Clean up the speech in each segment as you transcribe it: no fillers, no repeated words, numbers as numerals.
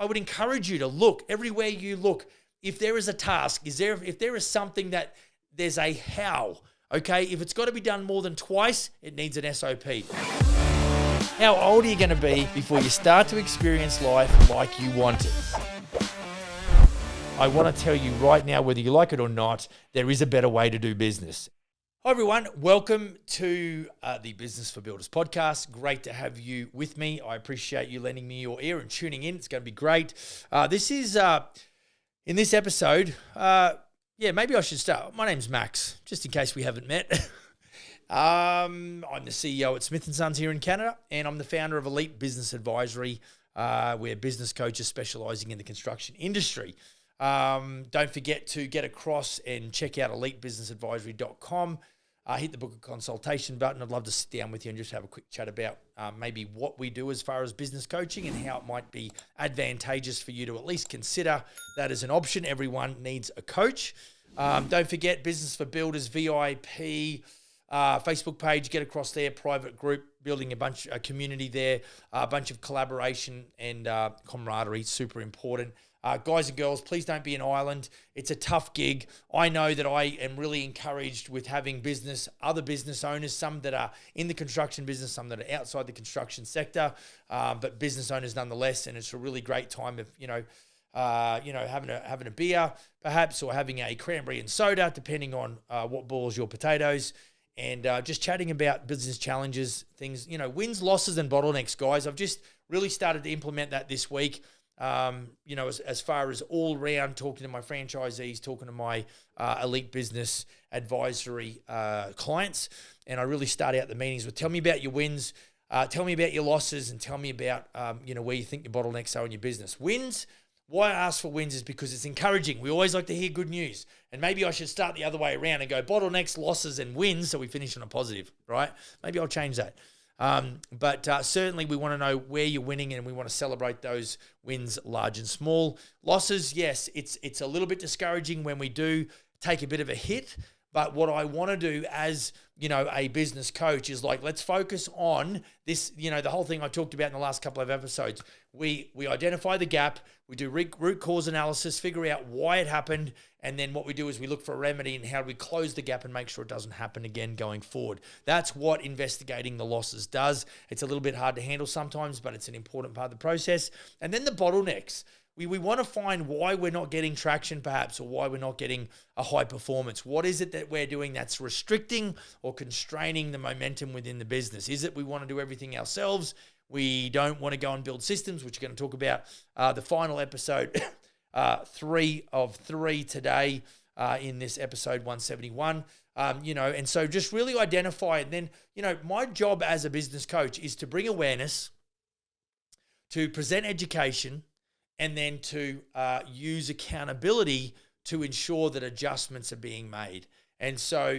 I would encourage you to look everywhere you look. If there is a task, if there is something that there's a how, okay? If it's got to be done more than twice, it needs an S.O.P. How old are you going to be before you start to experience life like you want it? I want to tell you right now, whether you like it or not, there is a better way to do business. Hi everyone, welcome to the Business for Builders podcast. Great to have you with me. I appreciate you lending me your ear and tuning in. It's going to be great. This is, in this episode, maybe I should start. My name's Max, just in case we haven't met. I'm the CEO at Smith & Sons here in Canada, and I'm the founder of Elite Business Advisory. We're business coaches specializing in the construction industry. Don't forget to get across and check out elitebusinessadvisory.com. Hit the book a consultation button. I'd love to sit down with you and just have a quick chat about maybe what we do as far as business coaching and how it might be advantageous for you to at least consider that as an option. Everyone needs a coach. Don't forget Business for Builders VIP Facebook page. Get across there, private group, building a community there, a bunch of collaboration and camaraderie, super important. Guys and girls, please don't be an island. It's a tough gig. I know that I am really encouraged with having other business owners, some that are in the construction business, some that are outside the construction sector, but business owners nonetheless. And it's a really great time of, having a beer perhaps, or having a cranberry and soda, depending on what boils your potatoes. And just chatting about business challenges, things, wins, losses, and bottlenecks, guys. I've just really started to implement that this week. As far as all round, talking to my franchisees, talking to my elite business advisory clients. And I really start out the meetings with, tell me about your wins, tell me about your losses, and tell me about, where you think your bottlenecks are in your business. Wins, why I ask for wins is because it's encouraging. We always like to hear good news. And maybe I should start the other way around and go bottlenecks, losses, and wins so we finish on a positive, right? Maybe I'll change that. But certainly we want to know where you're winning, and we want to celebrate those wins, large and small. Losses, yes, it's a little bit discouraging when we do take a bit of a hit. But what I want to do as, a business coach is let's focus on this, the whole thing I talked about in the last couple of episodes. We identify the gap, we do root cause analysis, figure out why it happened, and then what we do is we look for a remedy and how do we close the gap and make sure it doesn't happen again going forward. That's what investigating the losses does. It's a little bit hard to handle sometimes, but it's an important part of the process. And then the bottlenecks. We want to find why we're not getting traction perhaps, or why we're not getting a high performance. What is it that we're doing that's restricting or constraining the momentum within the business? Is it we want to do everything ourselves? We don't want to go and build systems, which we're going to talk about the final episode, 3 of 3 today in this episode 171. And so just really identify, and then, my job as a business coach is to bring awareness, to present education, and then to use accountability to ensure that adjustments are being made. And so,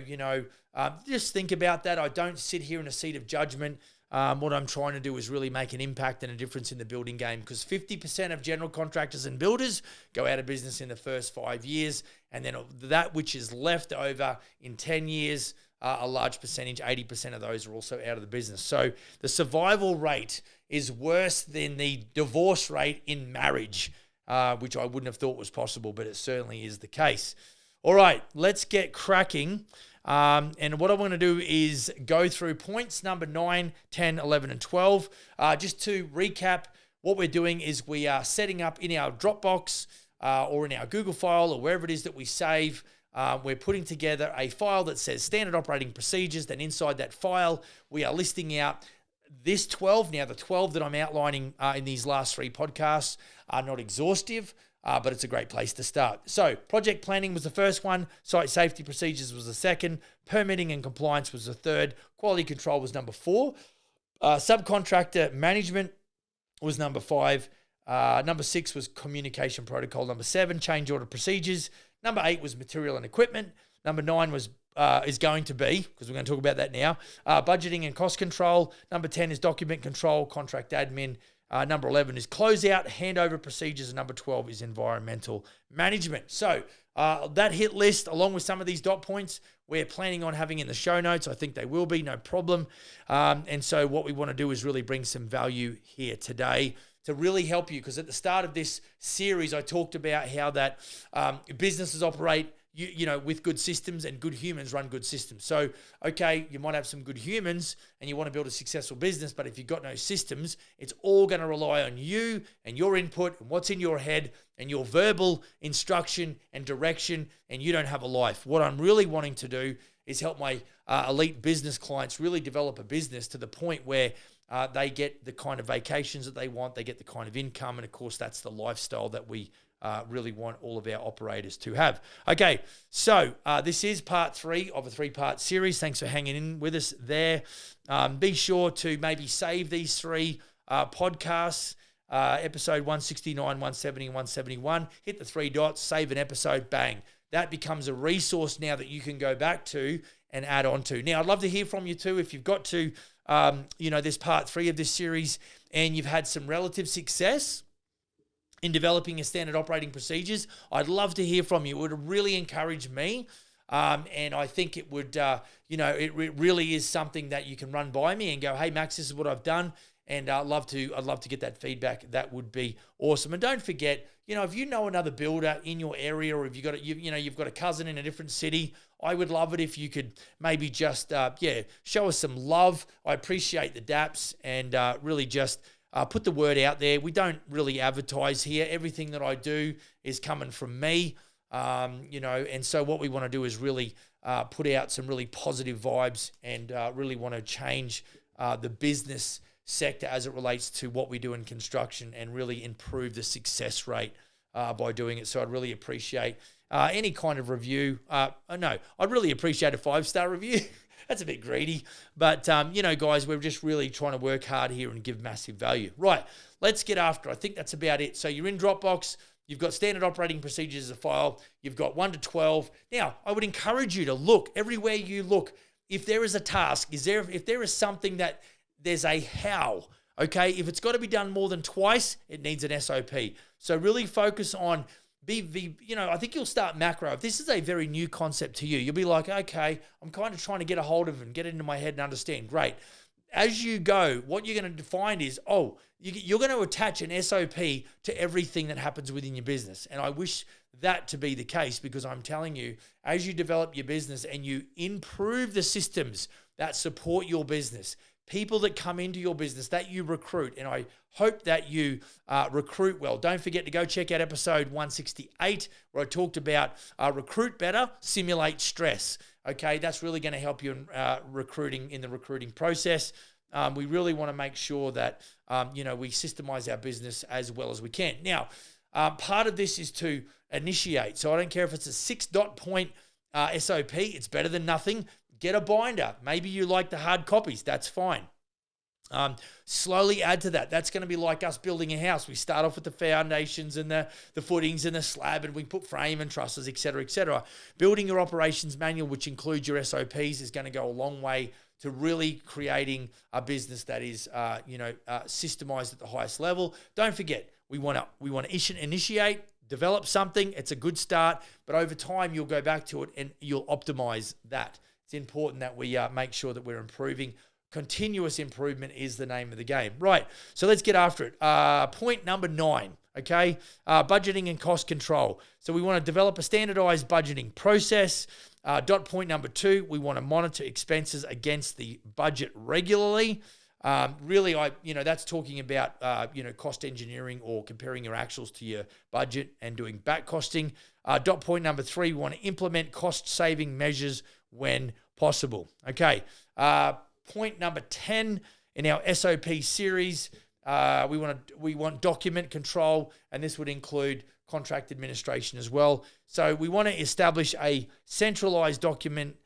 just think about that. I don't sit here in a seat of judgment. What I'm trying to do is really make an impact and a difference in the building game, because 50% of general contractors and builders go out of business in the first 5 years. And then that which is left over in 10 years, a large percentage, 80% of those are also out of the business. So the survival rate is worse than the divorce rate in marriage, which I wouldn't have thought was possible, but it certainly is the case. All right, let's get cracking. And what I want to do is go through points number 9, 10, 11, and 12. Just to recap, what we're doing is we are setting up in our Dropbox or in our Google file or wherever it is that we save. We're putting together a file that says standard operating procedures. Then inside that file, we are listing out this 12. Now, the 12 that I'm outlining in these last 3 podcasts are not exhaustive, but it's a great place to start. So project planning was the first one. Site safety procedures was the second. Permitting and compliance was the third. Quality control was number 4. Subcontractor management was number 5. Number 6 was communication protocol. Number 7, change order procedures. Number 8 was material and equipment. Number 9 was is going to be, because we're going to talk about that now, budgeting and cost control. Number 10 is document control, contract admin. Number 11 is closeout, handover procedures, and number 12 is environmental management. So that hit list, along with some of these dot points, we're planning on having in the show notes. I think they will be, no problem. And so what we want to do is really bring some value here today. to really help you. Because at the start of this series, I talked about how that businesses operate with good systems, and good humans run good systems. So, okay, you might have some good humans and you want to build a successful business, but if you've got no systems, it's all going to rely on you and your input and what's in your head and your verbal instruction and direction, and you don't have a life. What I'm really wanting to do is help my elite business clients really develop a business to the point where they get the kind of vacations that they want, they get the kind of income, and of course, that's the lifestyle that we really want all of our operators to have. Okay, so this is part 3 of a 3-part series. Thanks for hanging in with us there. Be sure to maybe save these 3 podcasts, episode 169, 170, and 171. Hit the 3 dots, save an episode, bang. That becomes a resource now that you can go back to and add on to. Now, I'd love to hear from you too. If you've got to, this part 3 of this series and you've had some relative success in developing your standard operating procedures, I'd love to hear from you. It would really encourage me. And I think it would, it really is something that you can run by me and go, hey, Max, this is what I've done. And I'd love to get that feedback. That would be awesome. And don't forget, if you know another builder in your area, or if you've got a cousin in a different city, I would love it if you could maybe just, show us some love. I appreciate the daps, and really just put the word out there. We don't really advertise here. Everything that I do is coming from me, and so what we want to do is really put out some really positive vibes, and really want to change the business sector as it relates to what we do in construction, and really improve the success rate by doing it. So I'd really appreciate any kind of review. I'd really appreciate a 5-star review. That's a bit greedy. But, guys, we're just really trying to work hard here and give massive value. Right, let's get after it. I think that's about it. So you're in Dropbox. You've got standard operating procedures as a file. You've got 1 to 12. Now, I would encourage you to look everywhere you look. If there is a task, if there is something that there's a how, okay? If it's got to be done more than twice, it needs an S.O.P. So really focus on I think you'll start macro. If this is a very new concept to you, you'll be like, okay, I'm kind of trying to get a hold of it and get it into my head and understand. Great. As you go, what you're going to find is, you're going to attach an S.O.P to everything that happens within your business. And I wish that to be the case, because I'm telling you, as you develop your business and you improve the systems that support your business, people that come into your business that you recruit, and I hope that you recruit well. Don't forget to go check out episode 168, where I talked about recruit better, simulate stress. Okay, that's really going to help you in the recruiting process. We really want to make sure that we systemize our business as well as we can. Now, part of this is to initiate. So I don't care if it's a 6-dot point SOP. It's better than nothing. Get a binder. Maybe you like the hard copies. That's fine. Slowly add to that. That's going to be like us building a house. We start off with the foundations and the footings and the slab, and we put frame and trusses, et cetera, et cetera. Building your operations manual, which includes your SOPs, is going to go a long way to really creating a business that is, systemized at the highest level. Don't forget, we want to initiate, develop something. It's a good start, but over time you'll go back to it and you'll optimize that. It's important that we make sure that we're improving. Continuous improvement is the name of the game. Right, so let's get after it. Point number 9, okay? Budgeting and cost control. So we want to develop a standardized budgeting process. Point number 2, we want to monitor expenses against the budget regularly. Really, that's talking about, cost engineering or comparing your actuals to your budget and doing back costing. Point number 3, we want to implement cost-saving measures when possible. Okay. Point number 10 in our SOP series, we want document control, and this would include contract administration as well. So we want to establish a centralized document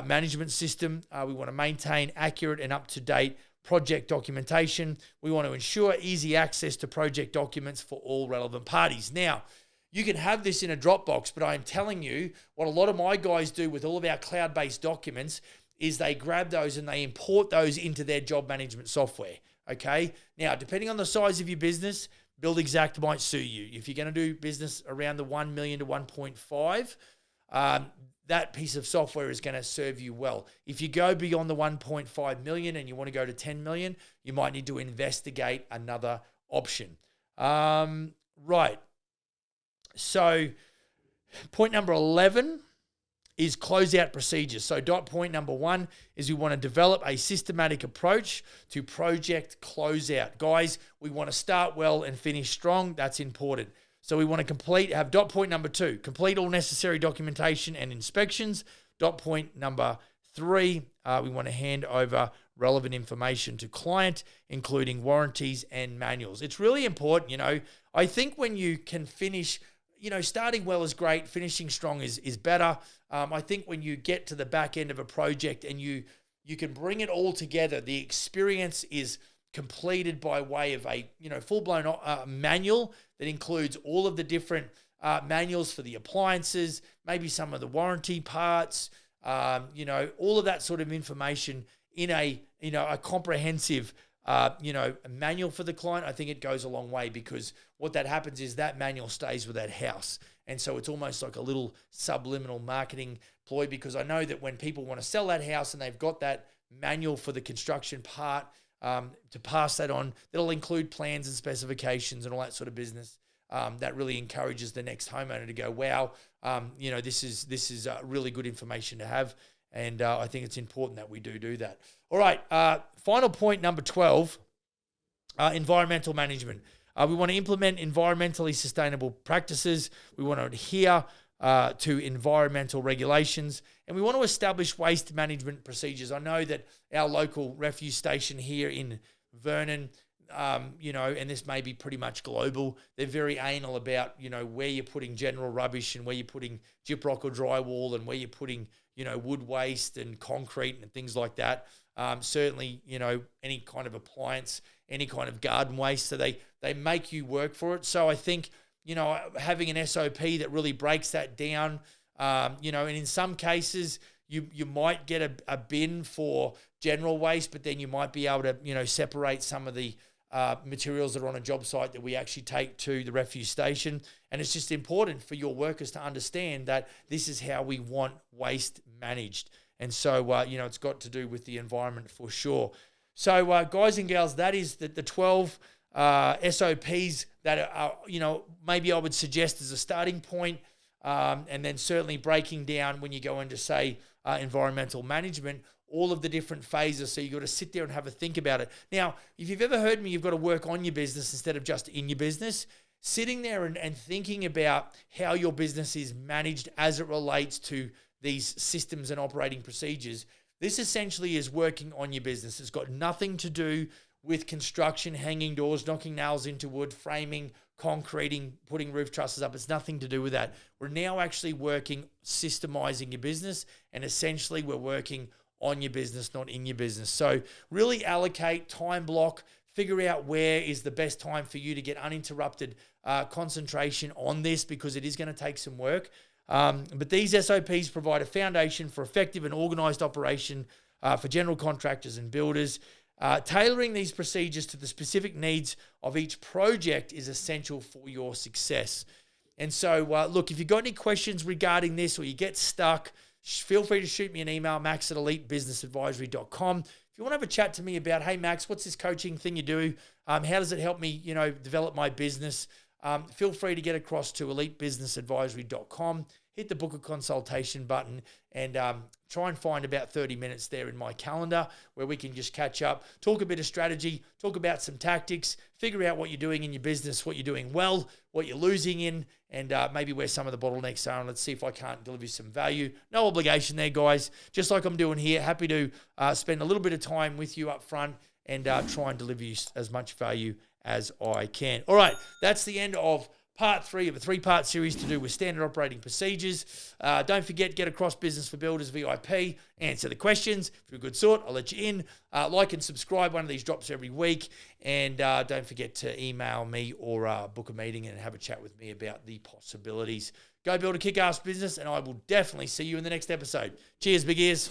management system. We want to maintain accurate and up-to-date project documentation. We want to ensure easy access to project documents for all relevant parties. Now, you can have this in a Dropbox, but I'm telling you, what a lot of my guys do with all of our cloud-based documents is they grab those and they import those into their job management software, okay? Now, depending on the size of your business, Build Exact might suit you. If you're going to do business around the 1 million to 1.5, that piece of software is going to serve you well. If you go beyond the 1.5 million and you want to go to 10 million, you might need to investigate another option. Right. So point number 11 is closeout procedures. So point number 1 is we want to develop a systematic approach to project closeout. Guys, we want to start well and finish strong. That's important. So we want to have point number 2, complete all necessary documentation and inspections. Point number 3, we want to hand over relevant information to client, including warranties and manuals. It's really important, I think when you can finish, starting well is great, finishing strong is better. I think when you get to the back end of a project and you can bring it all together, the experience is completed by way of a full-blown manual that includes all of the different manuals for the appliances, maybe some of the warranty parts, all of that sort of information in a comprehensive manual for the client. I think it goes a long way, because what that happens is that manual stays with that house. And so it's almost like a little subliminal marketing ploy, because I know that when people want to sell that house and they've got that manual for the construction part, to pass that on, that'll include plans and specifications and all that sort of business. That really encourages the next homeowner to go, wow, this is really good information to have. And I think it's important that we do that. All right, final point, number 12, environmental management. We want to implement environmentally sustainable practices. We want to adhere to environmental regulations, and we want to establish waste management procedures. I know that our local refuse station here in Vernon, and this may be pretty much global, they're very anal about, where you're putting general rubbish and where you're putting gyprock or drywall and where you're putting, wood waste and concrete and things like that. Certainly, any kind of appliance, any kind of garden waste. So they make you work for it. So I think, having an S.O.P that really breaks that down, and in some cases you might get a bin for general waste, but then you might be able to, separate some of the materials that are on a job site that we actually take to the refuse station. And it's just important for your workers to understand that this is how we want waste managed. And so, it's got to do with the environment for sure. So, guys and gals, that is the 12 SOPs that are, maybe I would suggest as a starting point. And then certainly breaking down when you go into, say, environmental management, all of the different phases. So you got to sit there and have a think about it. Now, if you've ever heard me, you've got to work on your business instead of just in your business. Sitting there and thinking about how your business is managed as it relates to these systems and operating procedures, this essentially is working on your business. It's got nothing to do with construction, hanging doors, knocking nails into wood, framing, concreting, putting roof trusses up. It's nothing to do with that. We're now actually working, systemizing your business, and essentially we're working on your business, not in your business. So really allocate, time block, figure out where is the best time for you to get uninterrupted concentration on this, because it is going to take some work. But these SOPs provide a foundation for effective and organized operation for general contractors and builders. Tailoring these procedures to the specific needs of each project is essential for your success. And so, look, if you've got any questions regarding this or you get stuck, feel free to shoot me an email, max@elitebusinessadvisory.com. If you want to have a chat to me about, hey, Max, what's this coaching thing you do? How does it help me, develop my business? Feel free to get across to elitebusinessadvisory.com. Hit the book a consultation button and try and find about 30 minutes there in my calendar where we can just catch up, talk a bit of strategy, talk about some tactics, figure out what you're doing in your business, what you're doing well, what you're losing in, and maybe where some of the bottlenecks are. And let's see if I can't deliver you some value. No obligation there, guys. Just like I'm doing here, happy to spend a little bit of time with you up front and try and deliver you as much value as I can. All right, that's the end of part 3 of a 3-part series to do with standard operating procedures. Don't forget, get across Business for Builders VIP. Answer the questions. If you're a good sort, I'll let you in. Like and subscribe. One of these drops every week. And don't forget to email me or book a meeting and have a chat with me about the possibilities. Go build a kick-ass business, and I will definitely see you in the next episode. Cheers, big ears.